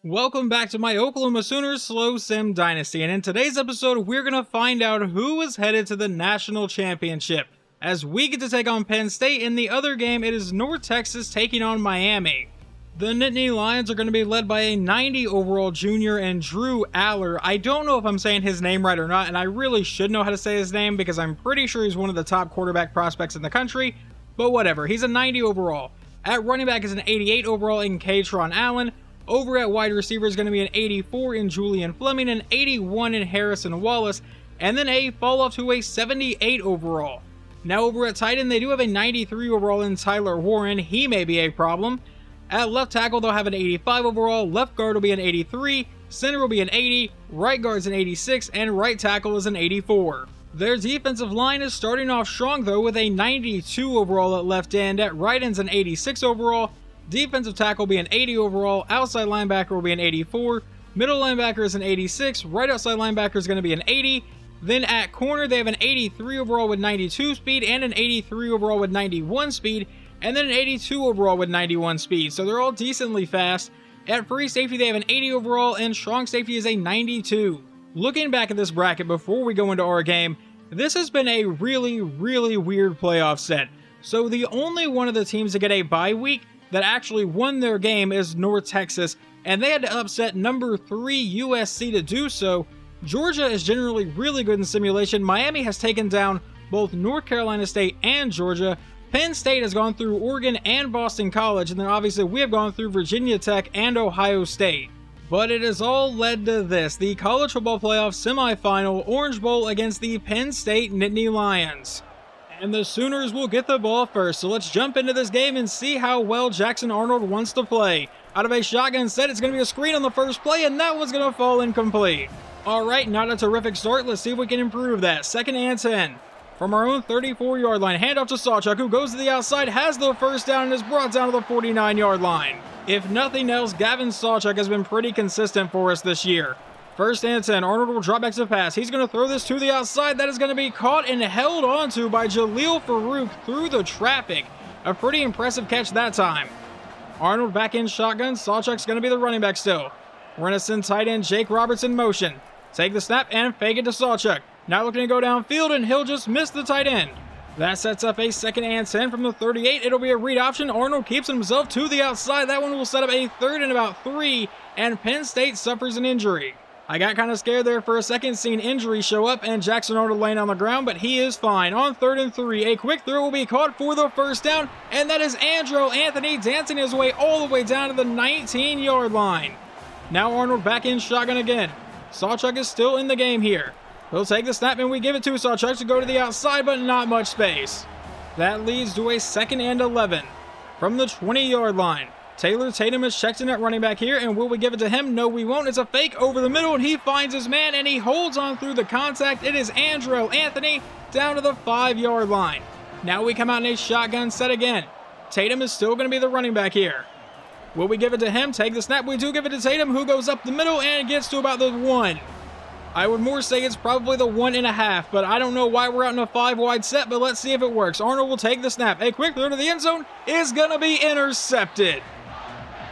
Welcome back to my Oklahoma Sooners Slow Sim Dynasty, and in today's episode we're going to find out who is headed to the national championship, as we get to take on Penn State. In the other game, it is North Texas taking on Miami. The Nittany Lions are going to be led by a 90 overall junior and Drew Aller. I don't know if I'm saying his name right or not, and I really should know how to say his name because I'm pretty sure he's one of the top quarterback prospects in the country, but whatever, he's a 90 overall. At running back is an 88 overall in Katron Allen. Over at wide receiver is going to be an 84 in Julian Fleming, an 81 in Harrison Wallace, and then a fall off to a 78 overall. Now over at tight end, they do have a 93 overall in Tyler Warren. He may be a problem. At left tackle, they'll have an 85 overall, left guard will be an 83, center will be an 80, right guard's an 86, and right tackle is an 84. Their defensive line is starting off strong though with a 92 overall at left end, at right end's an 86 overall, defensive tackle will be an 80 overall, outside linebacker will be an 84, middle linebacker is an 86, right outside linebacker is going to be an 80, then at corner they have an 83 overall with 92 speed and an 83 overall with 91 speed, and then an 82 overall with 91 speed, so they're all decently fast. At free safety they have an 80 overall, and strong safety is a 92. Looking back at this bracket before we go into our game, this has been a really weird playoff set. So the only one of the teams to get a bye week that actually won their game is North Texas, and they had to upset number 3 USC to do so. Georgia is generally really good in simulation. Miami has taken down both North Carolina State and Georgia. Penn State has gone through Oregon and Boston College, and then obviously we have gone through Virginia Tech and Ohio State. But it has all led to this, the College Football Playoff semifinal, Orange Bowl against the Penn State Nittany Lions. And the Sooners will get the ball first, so let's jump into this game and see how well Jackson Arnold wants to play. Out of a shotgun set, it's going to be a screen on the first play, and that was going to fall incomplete. Alright, not a terrific start, let's see if we can improve that. 2nd and 10. From our own 34-yard line, handoff to Sawchuk, who goes to the outside, has the first down, and is brought down to the 49-yard line. If nothing else, Gavin Sawchuk has been pretty consistent for us this year. 1st and 10, Arnold will drop back to pass. He's going to throw this to the outside. That is going to be caught and held onto by Jaleel Farouk through the traffic. A pretty impressive catch that time. Arnold back in shotgun. Sawchuk's going to be the running back still. We're going to send tight end Jake Roberts in motion. Take the snap and fake it to Sawchuk. Now looking to go downfield, and he'll just miss the tight end. That sets up a 2nd and 10 from the 38. It'll be a read option. Arnold keeps himself to the outside. That one will set up a 3rd and about 3, and Penn State suffers an injury. I got kind of scared there for a second, seeing injury show up and Jackson Arnold laying on the ground, but he is fine. On 3rd and 3, a quick throw will be caught for the first down, and that is Andrew Anthony dancing his way all the way down to the 19-yard line. Now Arnold back in shotgun again. Sawchuk is still in the game here. He'll take the snap, and we give it to Sawchuk to go to the outside, but not much space. That leads to a 2nd and 11 from the 20-yard line. Taylor Tatum is checked in at running back here, and will we give it to him? No, we won't. It's a fake over the middle, and he finds his man, and he holds on through the contact. It is Andrew Anthony down to the 5-yard line. Now we come out in a shotgun set again. Tatum is still going to be the running back here. Will we give it to him? Take the snap. We do give it to Tatum, who goes up the middle and gets to about the 1. I would more say it's probably the 1.5, but I don't know why we're out in a 5-wide set, but let's see if it works. Arnold will take the snap. A quick throw to the end zone is going to be intercepted.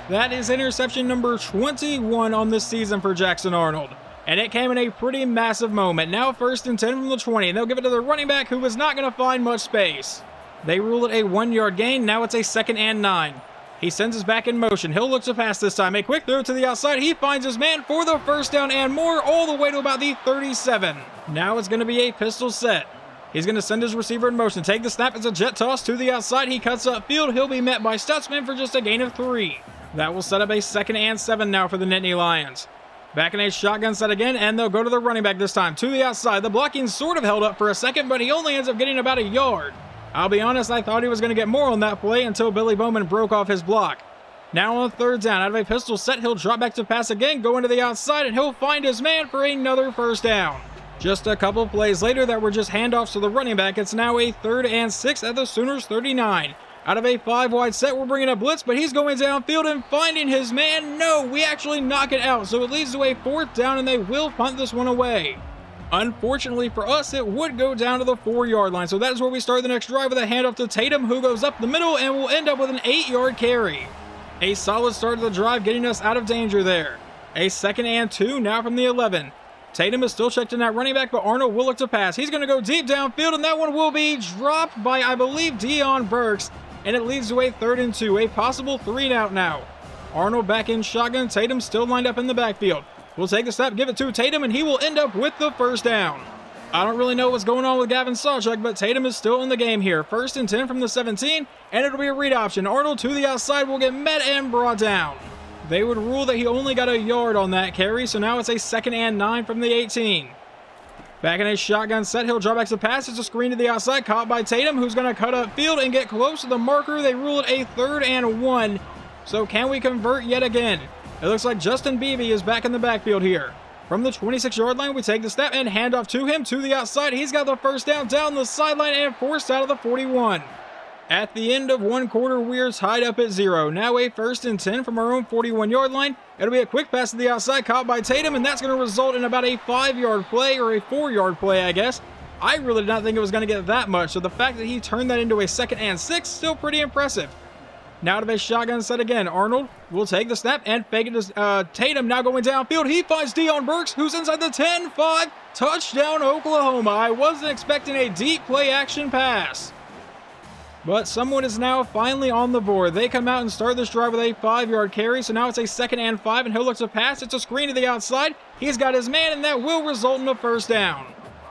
That is interception number 21 on this season for Jackson Arnold. And it came in a pretty massive moment. Now 1st and 10 from the 20, and they'll give it to the running back, who is not going to find much space. They rule it a 1-yard gain. Now it's a 2nd and 9. He sends us back in motion. He'll look to pass this time. A quick throw to the outside. He finds his man for the first down and more, all the way to about the 37. Now it's going to be a pistol set. He's going to send his receiver in motion. Take the snap. It's a jet toss to the outside. He cuts upfield. He'll be met by Stutzman for just a gain of 3. That will set up a 2nd and 7 now for the Nittany Lions. Back in a shotgun set again, and they'll go to the running back this time. To the outside. The blocking sort of held up for a second, but he only ends up getting about a yard. I'll be honest, I thought he was going to get more on that play until Billy Bowman broke off his block. Now on 3rd down, out of a pistol set, he'll drop back to pass again, go into the outside, and he'll find his man for another first down. Just a couple plays later that were just handoffs to the running back, it's now a 3rd and 6 at the Sooners 39. Out of a 5-wide set, we're bringing a blitz, but he's going downfield and finding his man. No, we actually knock it out, so it leads to a 4th down, and they will punt this one away. Unfortunately for us, it would go down to the 4-yard line, so that is where we start the next drive with a handoff to Tatum, who goes up the middle and will end up with an 8-yard carry. A solid start to the drive, getting us out of danger there. A 2nd and 2 now from the 11. Tatum is still checked in at running back, but Arnold will look to pass. He's going to go deep downfield, and that one will be dropped by, I believe, Dion Burks, and it leads to a 3rd and 2, a possible 3-and-out now. Arnold back in shotgun. Tatum still lined up in the backfield. We'll take the snap, give it to Tatum, and he will end up with the 1st down. I don't really know what's going on with Gavin Sawchuk, but Tatum is still in the game here. 1st and 10 from the 17, and it'll be a read option. Arnold to the outside will get met and brought down. They would rule that he only got a yard on that carry, so now it's a 2nd and 9 from the 18. Back in a shotgun set, he'll draw back to pass. It's a screen to the outside, caught by Tatum, who's going to cut upfield and get close to the marker. They rule it a 3rd and 1. So can we convert yet again? It looks like Justin Beebe is back in the backfield here. From the 26-yard line, we take the snap and hand off to him to the outside. He's got the 1st down the sideline and forced out of the 41. At the end of 1 quarter, we're tied up at 0. Now a 1st and 10 from our own 41-yard line. It'll be a quick pass to the outside, caught by Tatum, and that's going to result in about a 5-yard play, or a 4-yard play, I guess. I really did not think it was going to get that much, so the fact that he turned that into a 2nd and 6, still pretty impressive. Now to a shotgun set again. Arnold will take the snap and fake it to Tatum, now going downfield. He finds Dion Burks, who's inside the 10-5. Touchdown, Oklahoma. I wasn't expecting a deep play action pass, but someone is now finally on the board. They come out and start this drive with a 5-yard carry, so now it's a 2nd and 5, and he'll look to pass. It's a screen to the outside. He's got his man, and that will result in a 1st down.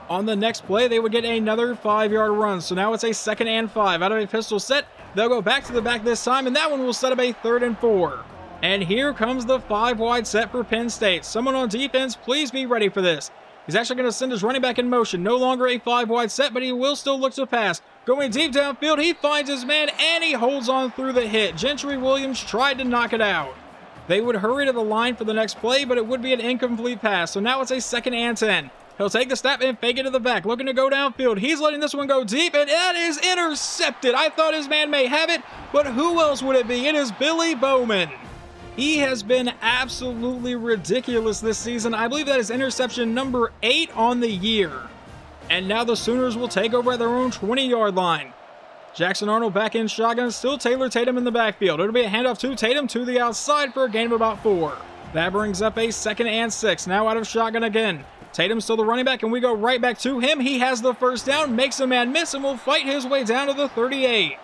On the next play, they would get another 5-yard run, so now it's a 2nd and 5. Out of a pistol set, they'll go back to the back this time, and that one will set up a 3rd and 4. And here comes the 5-wide set for Penn State. Someone on defense, please be ready for this. He's actually going to send his running back in motion. No longer a 5-wide set, but he will still look to pass. Going deep downfield, he finds his man, and he holds on through the hit. Gentry Williams tried to knock it out. They would hurry to the line for the next play, but it would be an incomplete pass. So now it's a 2nd and 10. He'll take the snap and fake it to the back, looking to go downfield. He's letting this one go deep, and that is intercepted. I thought his man may have it, but who else would it be? It is Billy Bowman. He has been absolutely ridiculous this season. I believe that is interception number 8 on the year. And now the Sooners will take over at their own 20-yard line. Jackson Arnold back in shotgun, still Taylor Tatum in the backfield. It'll be a handoff to Tatum to the outside for a gain of about 4. That brings up a 2nd and 6, now out of shotgun again. Tatum's still the running back, and we go right back to him. He has the 1st down, makes a man miss, and will fight his way down to the 38.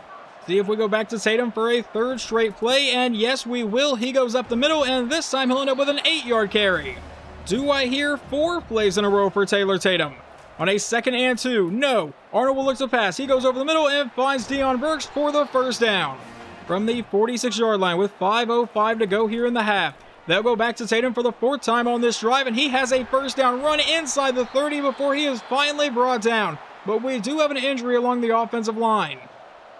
See if we go back to Tatum for a 3rd straight play, and yes, we will. He goes up the middle, and this time he'll end up with an 8-yard carry. Do I hear 4 plays in a row for Taylor Tatum? On a 2nd and 2, no. Arnold will look to pass. He goes over the middle and finds Dion Burks for the 1st down. From the 46-yard line with 5:05 to go here in the half. They'll go back to Tatum for the 4th time on this drive, and he has a 1st down run inside the 30 before he is finally brought down. But we do have an injury along the offensive line.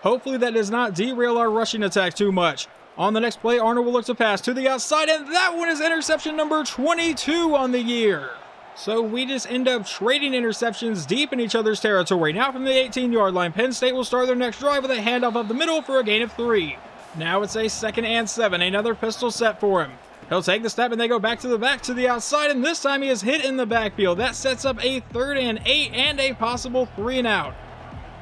Hopefully that does not derail our rushing attack too much. On the next play, Arnold will look to pass to the outside, and that one is interception number 22 on the year. So we just end up trading interceptions deep in each other's territory. Now from the 18-yard line, Penn State will start their next drive with a handoff up the middle for a gain of 3. Now it's a 2nd and 7, another pistol set for him. He'll take the step, and they go back to the outside, and this time he is hit in the backfield. That sets up a 3rd and 8 and a possible 3-and-out.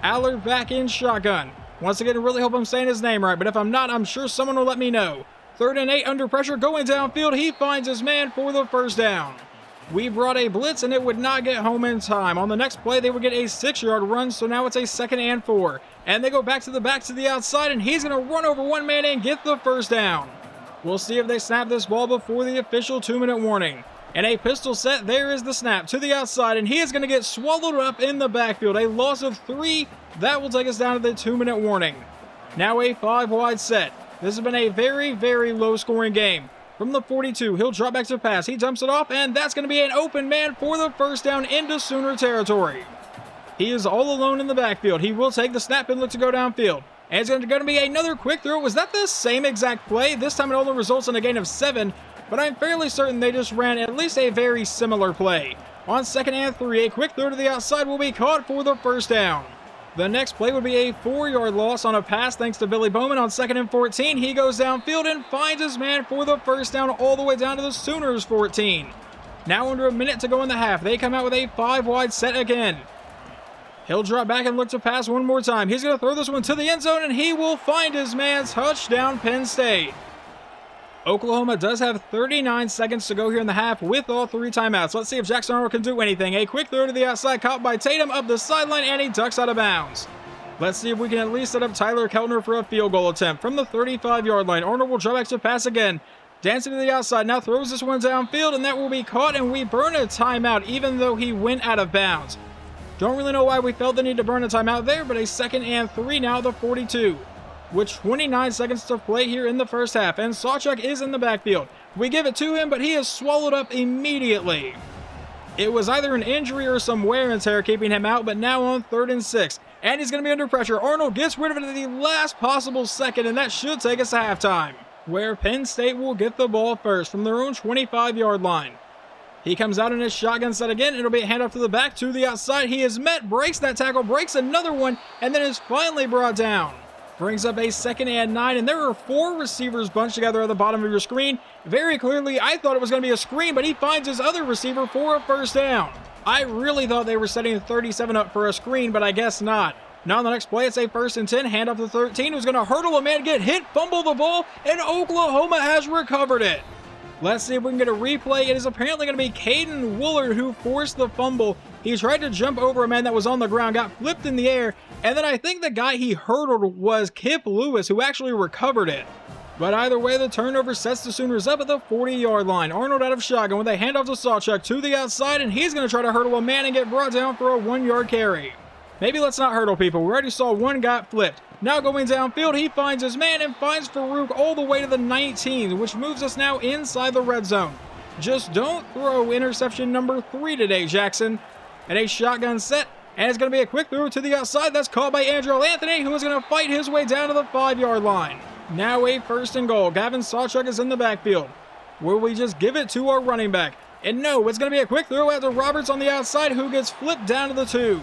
Allard back in shotgun. Once again, I really hope I'm saying his name right, but if I'm not, I'm sure someone will let me know. 3rd and 8 under pressure, going downfield. He finds his man for the 1st down. We brought a blitz, and it would not get home in time. On the next play, they would get a 6-yard run, so now it's a 2nd and 4. And they go back to the outside, and he's going to run over one man and get the 1st down. We'll see if they snap this ball before the official 2-minute warning. And a pistol set, there is the snap to the outside, and he is going to get swallowed up in the backfield. A loss of 3. That will take us down to the 2-minute warning. Now a 5-wide set. This has been a very, very low-scoring game. From the 42, he'll drop back to pass. He dumps it off, and that's going to be an open man for the 1st down into Sooner territory. He is all alone in the backfield. He will take the snap and look to go downfield. And it's going to be another quick throw. Was that the same exact play? This time it only results in a gain of 7, but I'm fairly certain they just ran at least a very similar play. On 2nd and 3, a quick throw to the outside will be caught for the 1st down. The next play would be a 4-yard loss on a pass thanks to Billy Bowman. On 2nd and 14, he goes downfield and finds his man for the 1st down all the way down to the Sooners 14. Now under a minute to go in the half. They come out with a 5-wide set again. He'll drop back and look to pass one more time. He's going to throw this one to the end zone, and he will find his man. Touchdown, Penn State. Oklahoma does have 39 seconds to go here in the half with all 3 timeouts. Let's see if Jackson Arnold can do anything. A quick throw to the outside, caught by Tatum up the sideline, and he ducks out of bounds. Let's see if we can at least set up Tyler Keltner for a field goal attempt from the 35-yard line. Arnold will drop back to pass again. Dancing to the outside, now throws this one downfield, and that will be caught, and we burn a timeout even though he went out of bounds. Don't really know why we felt the need to burn a timeout there, but a 2nd and 3 now at the 42. With 29 seconds to play here in the first half, and Sawchuk is in the backfield. We give it to him, but he is swallowed up immediately. It was either an injury or some wear and tear keeping him out, but now on 3rd and 6. And he's going to be under pressure. Arnold gets rid of it at the last possible second, and that should take us to halftime, where Penn State will get the ball first from their own 25-yard line. He comes out in his shotgun set again. It'll be a handoff to the back, to the outside. He is met, breaks that tackle, breaks another one, and then is finally brought down. Brings up a 2nd and 9, and there are 4 receivers bunched together at the bottom of your screen. Very clearly, I thought it was going to be a screen, but he finds his other receiver for a first down. I really thought they were setting 37 up for a screen, but I guess not. Now on the next play, it's a 1st and 10, handoff to 13, who's going to hurdle a man, get hit, fumble the ball, and Oklahoma has recovered it. Let's see if we can get a replay. It is apparently going to be Caden Woolard who forced the fumble. He tried to jump over a man that was on the ground, got flipped in the air, and then I think the guy he hurdled was Kip Lewis, who actually recovered it. But either way, the turnover sets the Sooners up at the 40-yard line. Arnold out of shotgun with a handoff to Sawchuk to the outside, and he's going to try to hurdle a man and get brought down for a 1-yard carry. Maybe let's not hurdle people. We already saw one got flipped. Now going downfield, he finds his man and finds Farouk all the way to the 19, which moves us now inside the red zone. Just don't throw interception number 3 today, Jackson. And a shotgun set, and it's going to be a quick throw to the outside. That's caught by Andrew Anthony, who is going to fight his way down to the 5-yard line. Now a 1st and goal. Gavin Sawchuk is in the backfield. Will we just give it to our running back? And no, it's going to be a quick throw out to Roberts on the outside, who gets flipped down to the 2.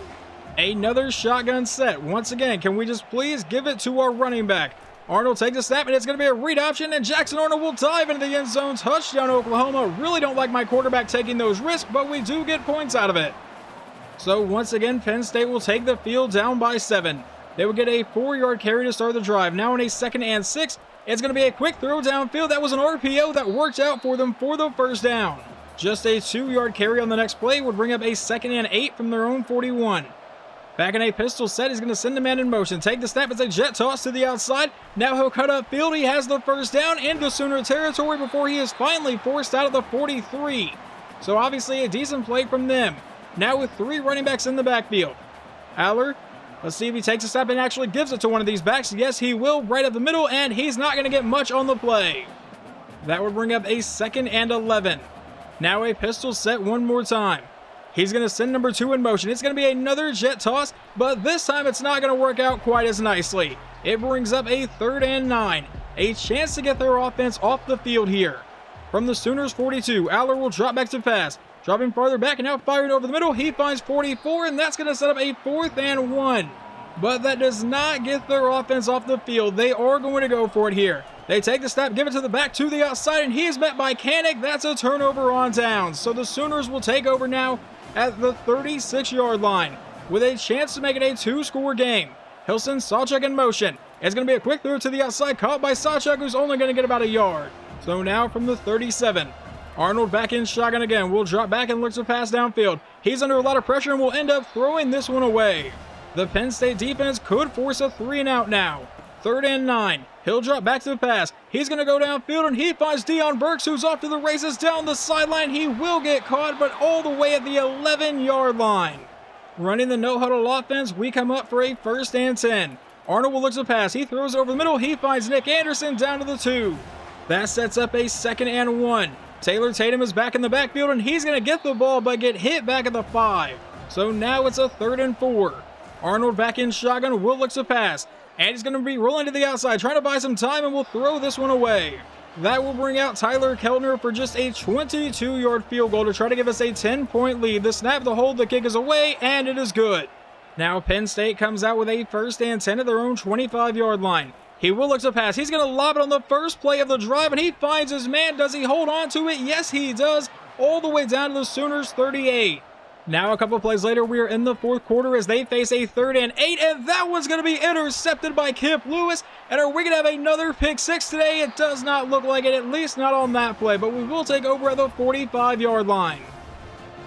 Another shotgun set. Once again, can we just please give it to our running back? Arnold takes a snap, and it's going to be a read option, and Jackson Arnold will dive into the end zone. Touchdown, Oklahoma. Really don't like my quarterback taking those risks, but we do get points out of it. So once again, Penn State will take the field down by 7. They will get a 4-yard carry to start the drive. Now on a 2nd and 6, it's going to be a quick throw downfield. That was an RPO that worked out for them for the first down. Just a 2-yard carry on the next play would bring up a 2nd and 8 from their own 41. Back in a pistol set, he's going to send the man in motion. Take the snap, it's a jet toss to the outside. Now he'll cut up field. He has the first down into Sooner territory before he is finally forced out of the 43. So obviously a decent play from them. Now with 3 running backs in the backfield. Aller, let's see if he takes a snap and actually gives it to one of these backs. Yes, he will, right up the middle, and he's not going to get much on the play. That would bring up a 2nd and 11. Now a pistol set one more time. He's going to send number 2 in motion. It's going to be another jet toss, but this time it's not going to work out quite as nicely. It brings up a 3rd and 9. A chance to get their offense off the field here. From the Sooners 42, Aller will drop back to pass. Dropping farther back and now firing over the middle. He finds 44, and that's going to set up a 4th and 1. But that does not get their offense off the field. They are going to go for it here. They take the snap, give it to the back, to the outside, and he is met by Kanik. That's a turnover on downs. So the Sooners will take over now at the 36-yard line with a chance to make it a 2-score game. He'll send Sawchuk in motion. It's going to be a quick throw to the outside, caught by Sawchuk, who's only going to get about a yard. So now from the 37, Arnold back in shotgun again. Will drop back and look to pass downfield. He's under a lot of pressure and will end up throwing this one away. The Penn State defense could force a 3-and-out now. 3rd and 9. He'll drop back to the pass. He's going to go downfield, and he finds Deion Burks, who's off to the races down the sideline. He will get caught, but all the way at the 11-yard line. Running the no-huddle offense, we come up for a 1st and 10. Arnold will look to pass. He throws it over the middle. He finds Nick Anderson down to the 2. That sets up a 2nd and 1. Taylor Tatum is back in the backfield, and he's going to get the ball, but get hit back at the 5. So now it's a 3rd and 4. Arnold back in shotgun, will look to pass. And he's going to be rolling to the outside, trying to buy some time, and will throw this one away. That will bring out Tyler Keltner for just a 22-yard field goal to try to give us a 10-point lead. The snap, the hold, the kick is away, and it is good. Now Penn State comes out with a 1st and 10 at their own 25-yard line. He will look to pass. He's going to lob it on the first play of the drive, and he finds his man. Does he hold on to it? Yes, he does. All the way down to the Sooners 38. Now a couple plays later, we are in the fourth quarter as they face a 3rd and 8, and that one's going to be intercepted by Kip Lewis. And are we going to have another pick 6 today? It does not look like it, at least not on that play, but we will take over at the 45-yard line.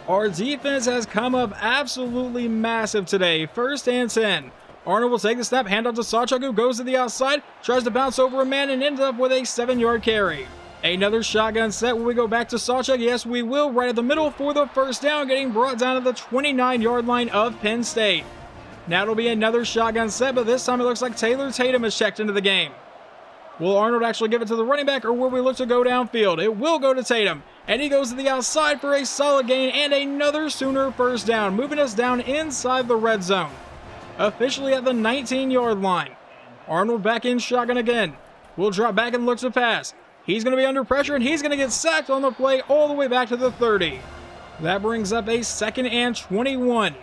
Our defense has come up absolutely massive today. 1st and 10. Arnold will take the snap, hand off to Sawchuk, who goes to the outside, tries to bounce over a man, and ends up with a 7-yard carry. Another shotgun set. Will we go back to Sawchuk? Yes, we will, right at the middle for the 1st down, getting brought down to the 29-yard line of Penn State. Now it'll be another shotgun set, but this time it looks like Taylor Tatum is checked into the game. Will Arnold actually give it to the running back, or will we look to go downfield? It will go to Tatum, and he goes to the outside for a solid gain and another Sooner 1st down, moving us down inside the red zone. Officially at the 19-yard line. Arnold back in shotgun again. Will drop back and look to pass. He's going to be under pressure, and he's going to get sacked on the play all the way back to the 30. That brings up a 2nd and 21.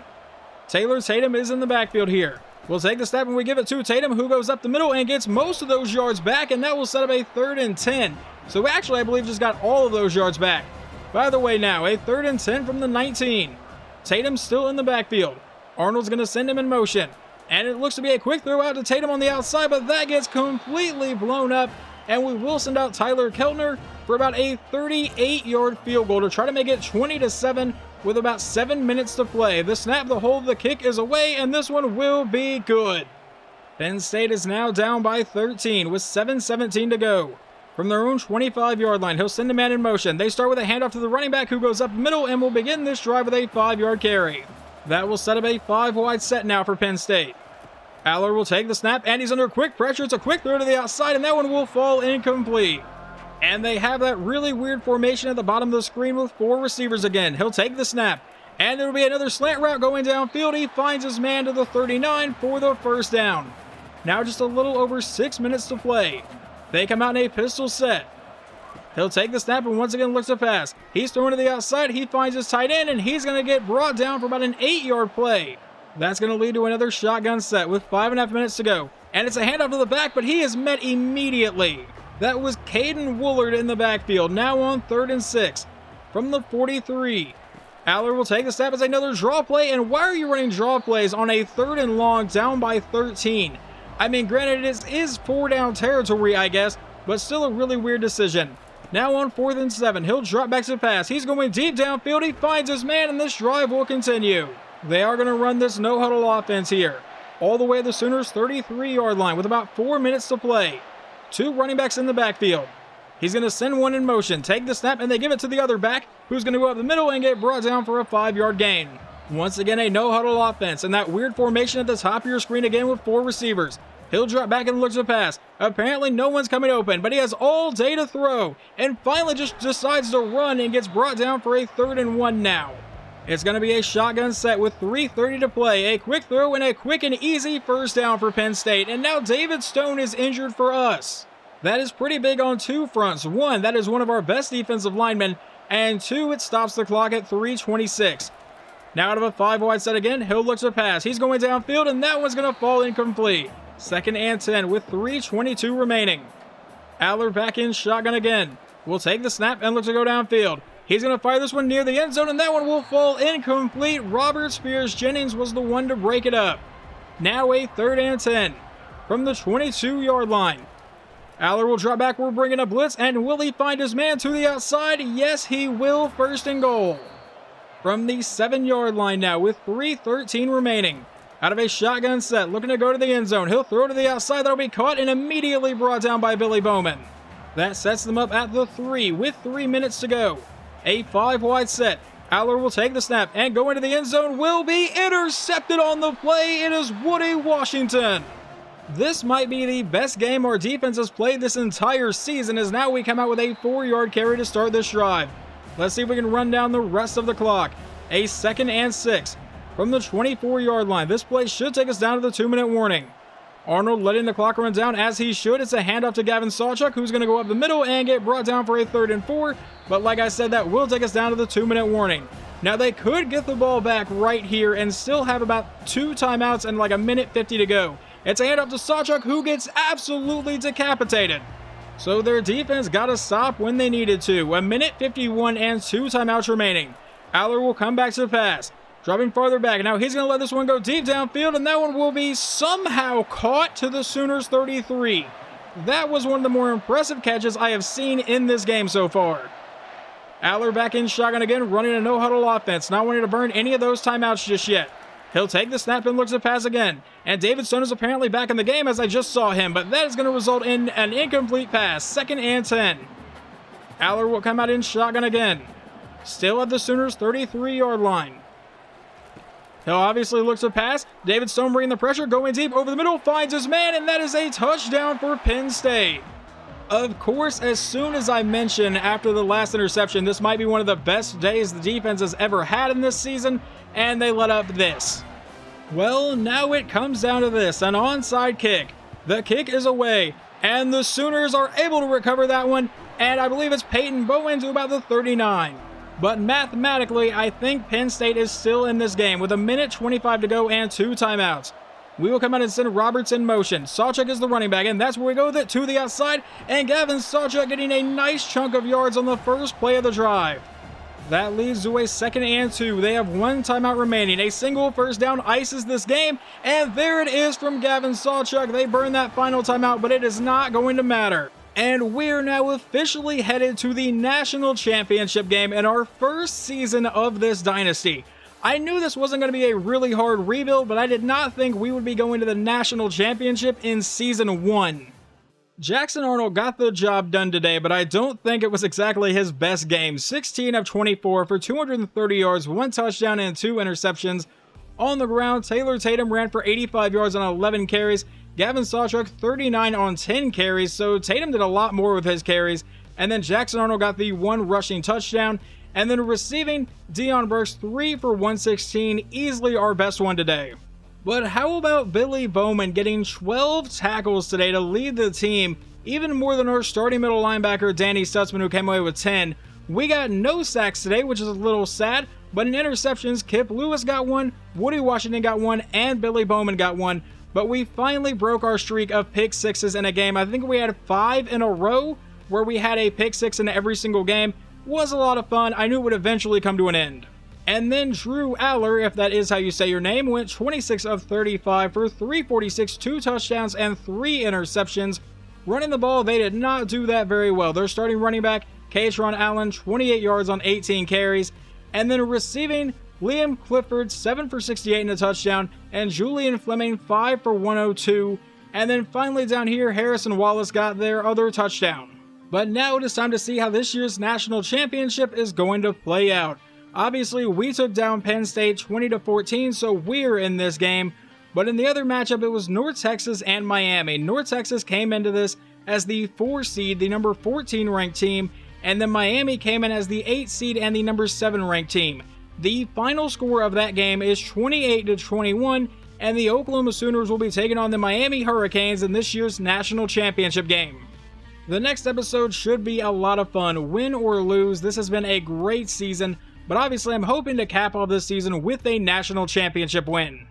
Taylor Tatum is in the backfield here. We'll take the snap, and we give it to Tatum, who goes up the middle and gets most of those yards back, and that will set up a 3rd and 10. So actually, I believe just got all of those yards back. By the way now, a 3rd and 10 from the 19. Tatum's still in the backfield. Arnold's going to send him in motion. And it looks to be a quick throw out to Tatum on the outside, but that gets completely blown up. And we will send out Tyler Keltner for about a 38-yard field goal to try to make it 20-7 with about 7 minutes to play. The snap, the hold, the kick is away, and this one will be good. Penn State is now down by 13 with 7:17 to go. From their own 25-yard line, he'll send a man in motion. They start with a handoff to the running back, who goes up the middle and will begin this drive with a 5-yard carry. That will set up a 5-wide set now for Penn State. Aller will take the snap, and he's under quick pressure. It's a quick throw to the outside, and that one will fall incomplete. And they have that really weird formation at the bottom of the screen with 4 receivers again. He'll take the snap, and there will be another slant route going downfield. He finds his man to the 39 for the 1st down. Now just a little over 6 minutes to play. They come out in a pistol set. He'll take the snap and once again looks to pass. He's throwing to the outside. He finds his tight end, and he's going to get brought down for about an 8-yard play. That's going to lead to another shotgun set with 5.5 minutes to go. And it's a handoff to the back, but he is met immediately. That was Caden Woolard in the backfield, now on 3rd and 6. From the 43. Aller will take the snap as another draw play, and why are you running draw plays on a 3rd and long down by 13? I mean, granted, it is 4-down territory, I guess, but still a really weird decision. Now on 4th and 7, he'll drop back to the pass. He's going deep downfield. He finds his man, and this drive will continue. They are going to run this no-huddle offense here, all the way to the Sooners' 33-yard line with about 4 minutes to play. 2 running backs in the backfield. He's going to send one in motion, take the snap, and they give it to the other back, who's going to go up the middle and get brought down for a 5-yard gain. Once again, a no-huddle offense, and that weird formation at the top of your screen again with 4 receivers. He'll drop back and look to pass. Apparently, no one's coming open, but he has all day to throw, and finally just decides to run and gets brought down for a 3rd and 1 now. It's going to be a shotgun set with 3:30 to play. A quick throw and a quick and easy 1st down for Penn State. And now David Stone is injured for us. That is pretty big on 2 fronts. 1, that is one of our best defensive linemen. And 2, it stops the clock at 3:26. Now out of a 5-wide set again, he'll look to pass. He's going downfield, and that one's going to fall incomplete. 2nd and 10 with 3:22 remaining. Aller back in shotgun again. Will take the snap and look to go downfield. He's going to fire this one near the end zone, and that one will fall incomplete. Robert Spears-Jennings was the one to break it up. Now a 3rd and 10 from the 22-yard line. Aller will drop back. We're bringing a blitz, and will he find his man to the outside? Yes, he will. 1st and goal. From the 7-yard line now with 3:13 remaining. Out of a shotgun set, looking to go to the end zone. He'll throw to the outside. That'll be caught and immediately brought down by Billy Bowman. That sets them up at the 3 with 3 minutes to go. A 5-wide set. Aller will take the snap and go into the end zone. Will be intercepted on the play. It is Woody Washington. This might be the best game our defense has played this entire season, as now we come out with a 4-yard carry to start this drive. Let's see if we can run down the rest of the clock. A 2nd and 6 from the 24-yard line. This play should take us down to the 2-minute warning. Arnold letting the clock run down as he should. It's a handoff to Gavin Sawchuk, who's going to go up the middle and get brought down for a 3rd and 4. But like I said, that will take us down to the 2-minute warning. Now they could get the ball back right here and still have about 2 timeouts and like a minute 50 to go. It's a handoff to Sawchuk, who gets absolutely decapitated. So their defense got to stop when they needed to. A minute 51 and 2 timeouts remaining. Aller will come back to the pass. Dropping farther back. Now he's going to let this one go deep downfield, and that one will be somehow caught to the Sooners 33. That was one of the more impressive catches I have seen in this game so far. Aller back in shotgun again, running a no-huddle offense, not wanting to burn any of those timeouts just yet. He'll take the snap and looks to pass again. And David Stone is apparently back in the game as I just saw him, but that is going to result in an incomplete pass. 2nd and 10. Aller will come out in shotgun again. Still at the Sooners' 33-yard line. He'll obviously look to pass. David Stone bringing the pressure, going deep over the middle, finds his man, and that is a touchdown for Penn State. Of course, as soon as I mentioned after the last interception, this might be one of the best days the defense has ever had in this season, and they let up this. Well, now it comes down to this, an onside kick. The kick is away, and the Sooners are able to recover that one, and I believe it's Peyton Bowen to about the 39. But mathematically, I think Penn State is still in this game with 1:25 to go and 2 timeouts. We will come out and send Roberts in motion. Sawchuk is the running back, and that's where we go with it, to the outside, and Gavin Sawchuk getting a nice chunk of yards on the first play of the drive. That leads to a 2nd and 2. They have 1 timeout remaining. A single first down ices this game, and there it is from Gavin Sawchuk. They burn that final timeout, but it is not going to matter. And we're now officially headed to the national championship game in our first season of this dynasty. I knew this wasn't going to be a really hard rebuild, but I did not think we would be going to the national championship in season 1. Jackson Arnold got the job done today, but I don't think it was exactly his best game. 16 of 24 for 230 yards, 1 touchdown and 2 interceptions. On the ground, Taylor Tatum ran for 85 yards on 11 carries. Gavin Sawchuk 39 on 10 carries, so Tatum did a lot more with his carries. And then Jackson Arnold got the 1 rushing touchdown. And then receiving, Deion Burks 3 for 116, easily our best one today. But how about Billy Bowman getting 12 tackles today to lead the team, even more than our starting middle linebacker Danny Stutzman, who came away with 10. We got no sacks today, which is a little sad, but in interceptions, Kip Lewis got 1, Woody Washington got 1, and Billy Bowman got 1. But we finally broke our streak of pick sixes in a game. I think we had 5 in a row where we had a pick 6 in every single game. Was a lot of fun. I knew it would eventually come to an end. And then Drew Aller, if that is how you say your name, went 26 of 35 for 346, 2 touchdowns, and 3 interceptions. Running the ball, they did not do that very well. Their starting running back, Katron Allen, 28 yards on 18 carries. And then receiving, Liam Clifford, 7 for 68 and a touchdown, and Julian Fleming, 5 for 102. And then finally down here, Harrison Wallace got their other touchdown. But now it is time to see how this year's national championship is going to play out. Obviously, we took down Penn State 20-14, so we're in this game. But in the other matchup, it was North Texas and Miami. North Texas came into this as the 4 seed, the number 14 ranked team, and then Miami came in as the 8 seed and the number 7 ranked team. The final score of that game is 28-21, and the Oklahoma Sooners will be taking on the Miami Hurricanes in this year's national championship game. The next episode should be a lot of fun. Win or lose, this has been a great season, but obviously I'm hoping to cap off this season with a national championship win.